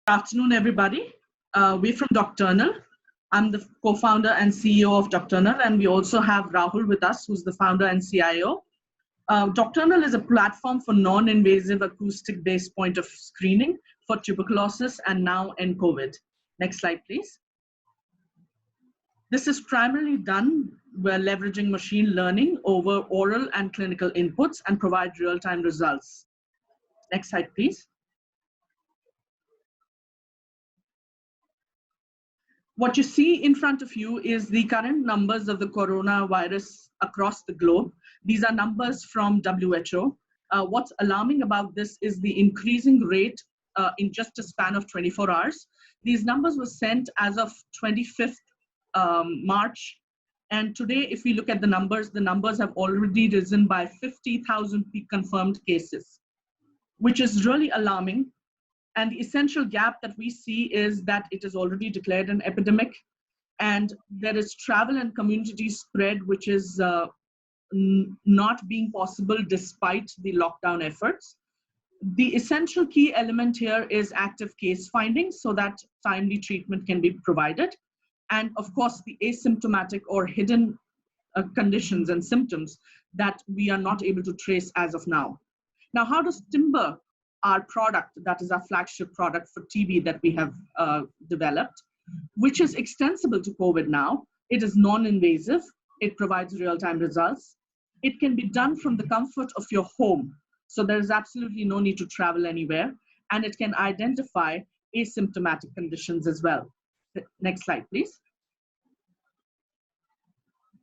Afternoon, everybody. We're from Docturnal. I'm the co-founder and CEO of Docturnal, and we also have Rahul with us, who's the founder and CIO. Docturnal is a platform for non-invasive acoustic-based point of screening for tuberculosis and now COVID. Next slide, please. This is primarily done by leveraging machine learning over oral and clinical inputs and provide real-time results. Next slide, please. What you see in front of you is the current numbers of the coronavirus across the globe. These are numbers from WHO. What's alarming about this is the increasing rate in just a span of 24 hours. These numbers were sent as of 25th March. And today, if we look at the numbers have already risen by 50,000 confirmed cases, which is really alarming. And the essential gap that we see is that it is already declared an epidemic, and there is travel and community spread, which is not being possible despite the lockdown efforts. The essential key element here is active case finding so that timely treatment can be provided. And of course, the asymptomatic or hidden conditions and symptoms that we are not able to trace as of now. Now, how does Timber, our product, that is our flagship product for TB that we have developed, which is extensible to COVID now. It is non-invasive. It provides real-time results. It can be done from the comfort of your home. So there is absolutely no need to travel anywhere. And it can identify asymptomatic conditions as well. Next slide, please.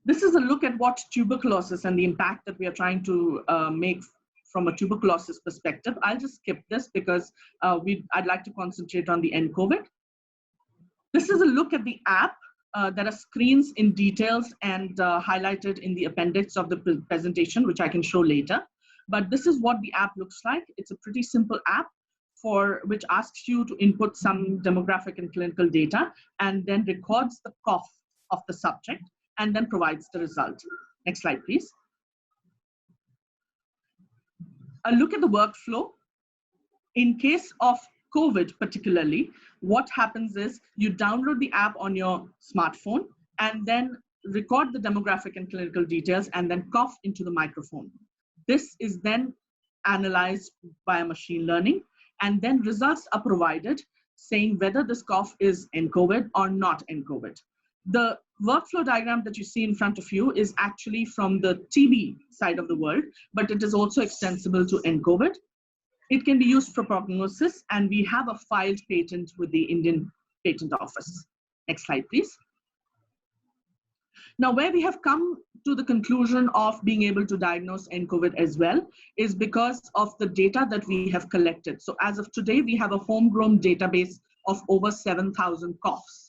This is a look at what tuberculosis and the impact that we are trying to make from a tuberculosis perspective. I'll just skip this because I'd like to concentrate on the COVID. This is a look at the app. There are screens in details and highlighted in the appendix of the presentation, which I can show later. But this is what the app looks like. It's a pretty simple app which asks you to input some demographic and clinical data and then records the cough of the subject and then provides the result. Next slide, please. A look at the workflow. In case of COVID particularly, what happens is you download the app on your smartphone and then record the demographic and clinical details and then cough into the microphone. This is then analyzed by machine learning, and then results are provided saying whether this cough is COVID or not COVID. The workflow diagram that you see in front of you is actually from the TB side of the world, but it is also extensible to COVID. It can be used for prognosis, and we have a filed patent with the Indian Patent Office. Next slide, please. Now, where we have come to the conclusion of being able to diagnose COVID as well is because of the data that we have collected. So as of today, we have a homegrown database of over 7,000 coughs.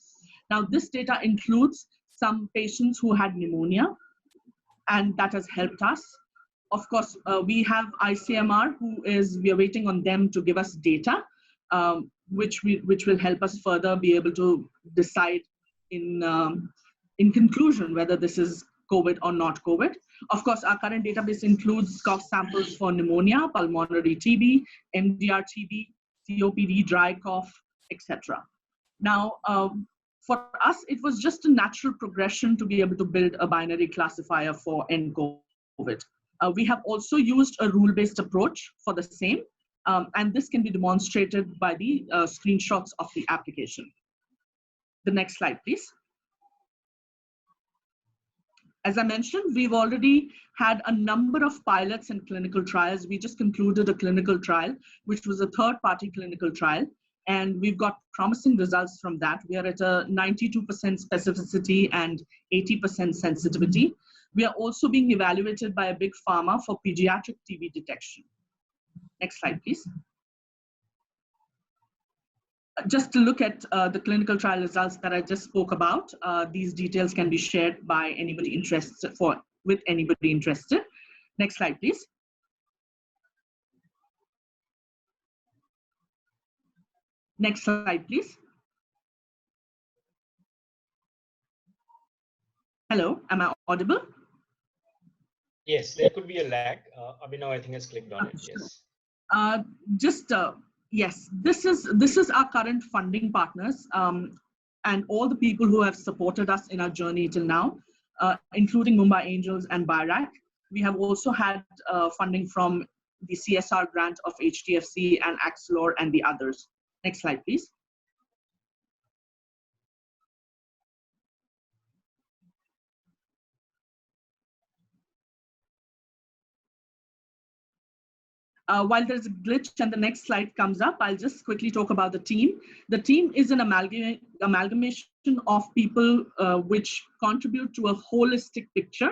Now, this data includes some patients who had pneumonia, and that has helped us. Of course, we have ICMR, we are waiting on them to give us data, which will help us further be able to decide in conclusion whether this is COVID or not COVID. Of course, our current database includes cough samples for pneumonia, pulmonary TB, MDR TB, COPD, dry cough, etc. Now, for us, it was just a natural progression to be able to build a binary classifier for COVID. We have also used a rule-based approach for the same, and this can be demonstrated by the screenshots of the application. The next slide, please. As I mentioned, we've already had a number of pilots and clinical trials. We just concluded a clinical trial, which was a third-party clinical trial, and we've got promising results from that. We are at a 92% specificity and 80% sensitivity. We are also being evaluated by a big pharma for pediatric TB detection. Next slide, please. Just to look at the clinical trial results that I just spoke about, these details can be shared by anybody interested with anybody interested. Next slide, please. Next slide, please. Hello, am I audible? Yes, there could be a lag. Abhinav, I think, has clicked on it. Yes. Just Yes, this is our current funding partners, and all the people who have supported us in our journey till now, including Mumbai Angels and BIRAC. We have also had funding from the CSR grant of HDFC and Axelor and the others. Next slide, please. While there's a glitch and the next slide comes up, I'll just quickly talk about the team. The team is an amalgamation of people which contribute to a holistic picture.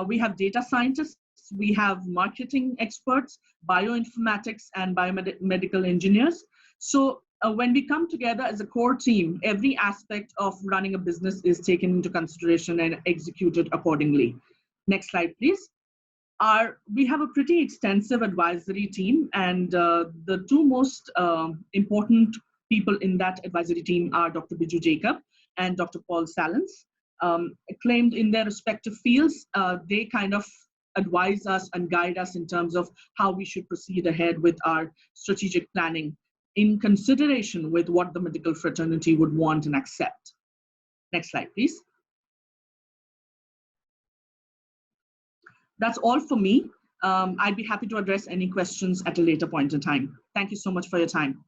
We have data scientists, we have marketing experts, bioinformatics, and biomedical engineers. So when we come together as a core team, every aspect of running a business is taken into consideration and executed accordingly. Next slide, please. We have a pretty extensive advisory team, and the two most important people in that advisory team are Dr. Biju Jacob and Dr. Paul Salins. Acclaimed in their respective fields, they kind of advise us and guide us in terms of how we should proceed ahead with our strategic planning in consideration with what the medical fraternity would want and accept. Next slide, please. That's all for me. I'd be happy to address any questions at a later point in time. Thank you so much for your time.